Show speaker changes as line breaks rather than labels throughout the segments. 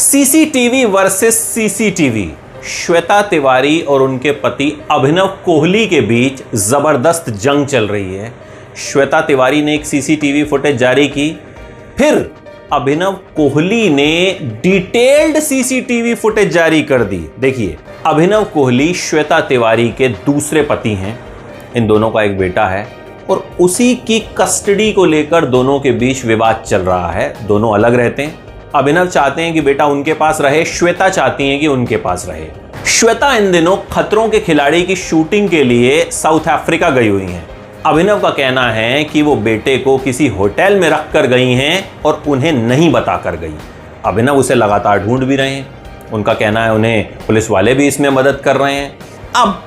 CCTV versus CCTV. Shweta Tiwari और उनके पति अभिनव कोहली के बीच जबरदस्त जंग चल रही है। श्वेता तिवारी ने एक सीसीटीवी फुटेज जारी की, फिर अभिनव कोहली ने डिटेल्ड सीसीटीवी फुटेज जारी कर दी। देखिए, अभिनव कोहली श्वेता तिवारी के दूसरे पति हैं। इन दोनों का एक बेटा है और उसी की कस्टडी को लेकर दोनों के बीच विवाद चल रहा है। दोनों अलग रहते हैं। अभिनव चाहते हैं कि बेटा उनके पास रहे, श्वेता चाहती हैं कि उनके पास रहे। श्वेता इन दिनों खतरों के खिलाड़ी की शूटिंग के लिए साउथ अफ्रीका गई हुई हैं। अभिनव का कहना है कि वो बेटे को किसी होटल में रख कर गई हैं और उन्हें नहीं बताकर गई। अभिनव उसे लगातार ढूंढ भी रहे हैं। उनका कहना है उन्हें पुलिस वाले भी इसमें मदद कर रहे हैं। अब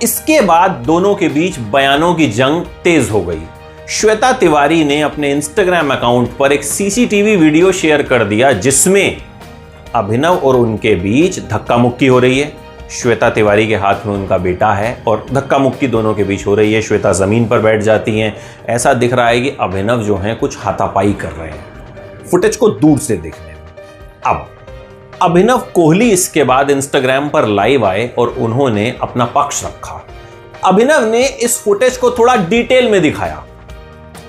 इसके बाद दोनों के बीच बयानों की जंग तेज हो गई। श्वेता तिवारी ने अपने इंस्टाग्राम अकाउंट पर एक सीसीटीवी वीडियो शेयर कर दिया जिसमें अभिनव और उनके बीच धक्का मुक्की हो रही है। श्वेता तिवारी के हाथ में उनका बेटा है और धक्का मुक्की दोनों के बीच हो रही है। श्वेता जमीन पर बैठ जाती हैं। ऐसा दिख रहा है कि अभिनव जो हैं कुछ हाथापाई कर रहे हैं फुटेज को दूर से देखने में। अब अभिनव कोहली इसके बाद इंस्टाग्राम पर लाइव आए और उन्होंने अपना पक्ष रखा। अभिनव ने इस फुटेज को थोड़ा डिटेल में दिखाया।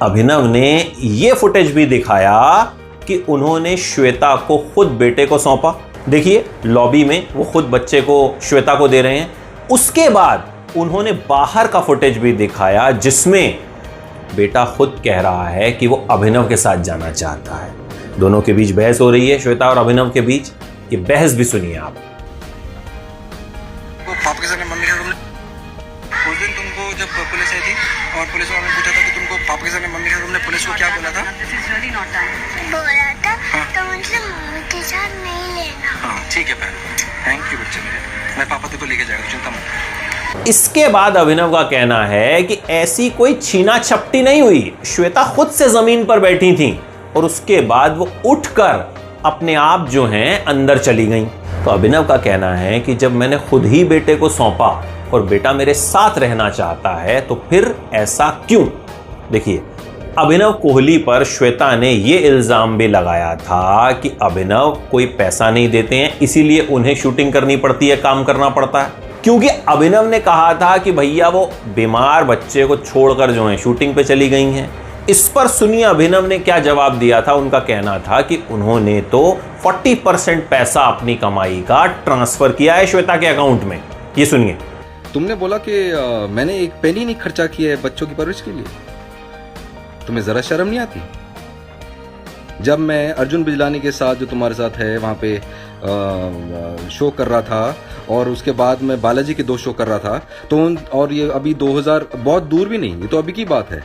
अभिनव ने यह फुटेज भी दिखाया कि उन्होंने श्वेता को खुद बेटे को सौंपा। देखिए, लॉबी में वो खुद बच्चे को श्वेता को दे रहे हैं। उसके बाद उन्होंने बाहर का फुटेज भी दिखाया जिसमें बेटा खुद कह रहा है कि वो अभिनव के साथ जाना चाहता है। दोनों के बीच बहस हो रही है, श्वेता और अभिनव के बीच। ये बहस भी सुनिए आप।
पापा के साथ मम्मी का उस दिन तुमको जब पुलिस आई थी और पुलिस वालों ने पूछा था कि तुमको पापा के साथ मम्मी का तुमने पुलिस को क्या बोला था?
बोला था तो मुझे मम्मी के साथ नहीं लेना।
हाँ ठीक है बहन, थैंक यू बच्चे मेरे, मैं पापा को लेके जाएगा, चिंता मत।
इसके बाद अभिनव का कहना है कि ऐसी कोई छीना छपटी नहीं हुई। श्वेता खुद से जमीन पर बैठी थी और उसके बाद वो उठकर अपने आप जो हैं अंदर चली गईं। तो अभिनव का कहना है कि जब मैंने खुद ही बेटे को सौंपा और बेटा मेरे साथ रहना चाहता है तो फिर ऐसा क्यों। देखिए, अभिनव कोहली पर श्वेता ने यह इल्जाम भी लगाया था कि अभिनव कोई पैसा नहीं देते हैं, इसीलिए उन्हें शूटिंग करनी पड़ती है, काम करना पड़ता है। क्योंकि अभिनव ने कहा था कि भैया वो बीमार बच्चे को छोड़कर जो है शूटिंग पे चली गई हैं। इस पर सुनिए अभिनव ने क्या जवाब दिया था। उनका कहना था कि उन्होंने तो 40% पैसा अपनी कमाई का ट्रांसफर किया है श्वेता के अकाउंट में। ये सुनिए।
तुमने बोला कि मैंने एक पेनी नहीं खर्चा किया है बच्चों की परवरिश के लिए। तुम्हें जरा शर्म नहीं आती? जब मैं अर्जुन बिजलानी के साथ जो तुम्हारे साथ है वहां पे शो कर रहा था और उसके बाद मैं बालाजी के 2 शो कर रहा था तो और ये अभी 2000 बहुत दूर भी नहीं, ये तो अभी की बात है।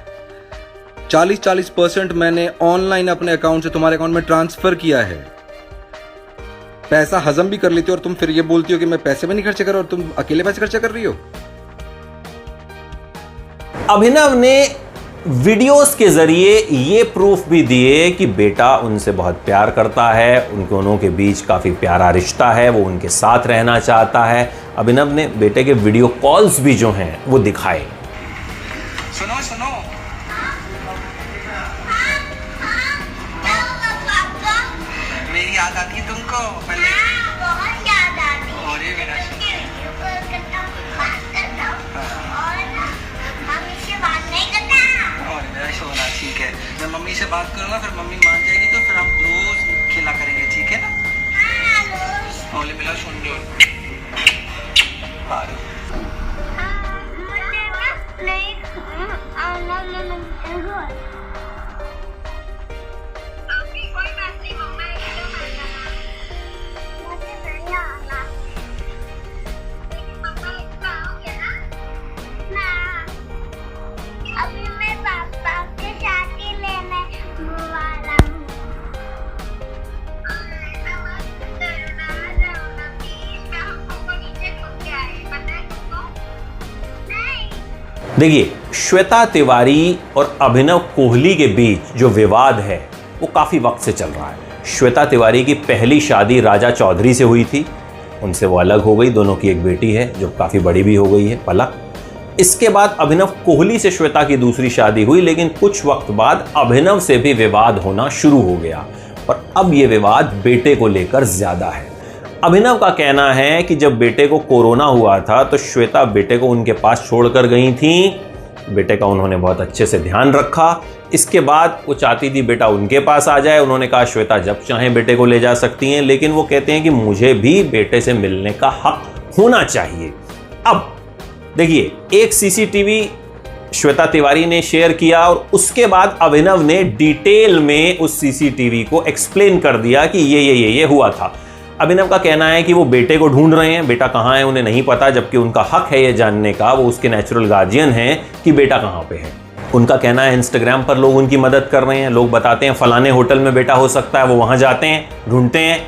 40% मैंने ऑनलाइन अपने अकाउंट से तुम्हारे अकाउंट में ट्रांसफर किया है। पैसा हजम भी कर लेती हो और तुम फिर ये बोलती हो कि मैं पैसे भी नहीं खर्चे कर रहा और तुम अकेले पैसे खर्चा कर रही हो।
अभिनव ने वीडियोस के जरिए ये प्रूफ भी दिए कि बेटा उनसे बहुत प्यार करता है, उन दोनों के बीच काफी प्यारा रिश्ता है, वो उनके साथ रहना चाहता है। अभिनव ने बेटे के वीडियो कॉल्स भी जो हैं वो दिखाए।
सुनो सुनो, मेरी याद आती है तुमको पहले?
बहुत याद आती है।
और ये मेरा
मम्मी से बात नहीं करता।
और मेरा सोना, ठीक है। मैं मम्मी से बात करूंगा, फिर मम्मी मान जाएगी तो फिर हम रोज खेला करेंगे, ठीक है ना? ओले मिला सुन लो।
अभी मैं पापा के साथ ही लेने वाला हूँ।
देखिए, श्वेता तिवारी और अभिनव कोहली के बीच जो विवाद है वो काफी वक्त से चल रहा है। श्वेता तिवारी की पहली शादी राजा चौधरी से हुई थी, उनसे वो अलग हो गई। दोनों की एक बेटी है जो काफी बड़ी भी हो गई है, पलक। इसके बाद अभिनव कोहली से श्वेता की दूसरी शादी हुई, लेकिन कुछ वक्त बाद अभिनव से भी विवाद होना शुरू हो गया। और अब ये विवाद बेटे को लेकर ज्यादा है। अभिनव का कहना है कि जब बेटे को कोरोना हुआ था तो श्वेता बेटे को उनके पास छोड़कर गई थी। बेटे का उन्होंने बहुत अच्छे से ध्यान रखा। इसके बाद वो चाहती थी बेटा उनके पास आ जाए। उन्होंने कहा श्वेता जब चाहें बेटे को ले जा सकती हैं, लेकिन वो कहते हैं कि मुझे भी बेटे से मिलने का हक होना चाहिए। अब देखिए, एक सीसीटीवी श्वेता तिवारी ने शेयर किया और उसके बाद अभिनव ने डिटेल में उस सीसीटीवी को एक्सप्लेन कर दिया कि ये हुआ था। अभिनव का कहना है कि वो बेटे को ढूंढ रहे हैं, बेटा कहाँ है उन्हें नहीं पता, जबकि उनका हक है ये जानने का, वो उसके नेचुरल गार्जियन हैं कि बेटा कहाँ पे है। उनका कहना है इंस्टाग्राम पर लोग उनकी मदद कर रहे हैं, लोग बताते हैं फलाने होटल में बेटा हो सकता है, वो वहाँ जाते हैं, ढूंढते हैं,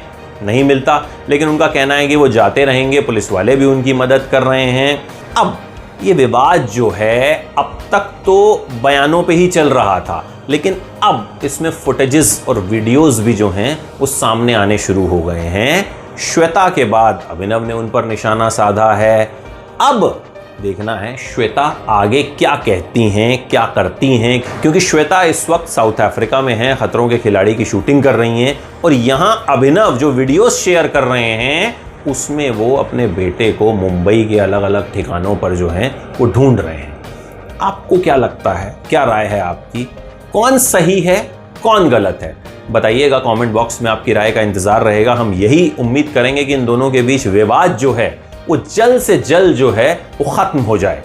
नहीं मिलता। लेकिन उनका कहना है कि वो जाते रहेंगे, पुलिस वाले भी उनकी मदद कर रहे हैं। अब ये विवाद जो है अब तक तो बयानों पे ही चल रहा था, लेकिन अब इसमें फुटेजेस और वीडियोस भी जो हैं वो सामने आने शुरू हो गए हैं। श्वेता के बाद अभिनव ने उन पर निशाना साधा है। अब देखना है श्वेता आगे क्या कहती हैं, क्या करती हैं, क्योंकि श्वेता इस वक्त साउथ अफ्रीका में है, खतरों के खिलाड़ी की शूटिंग कर रही हैं और यहां अभिनव जो वीडियोस शेयर कर रहे हैं उसमें वो अपने बेटे को मुंबई के अलग अलग ठिकानों पर जो है वो ढूंढ रहे हैं। आपको क्या लगता है, क्या राय है आपकी, कौन सही है कौन गलत है? बताइएगा कमेंट बॉक्स में, आपकी राय का इंतजार रहेगा। हम यही उम्मीद करेंगे कि इन दोनों के बीच विवाद जो है वो जल्द से जल्द जो है वो खत्म हो जाए।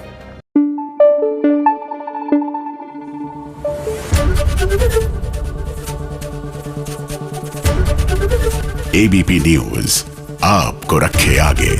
एबीपी न्यूज आपको रखे आगे।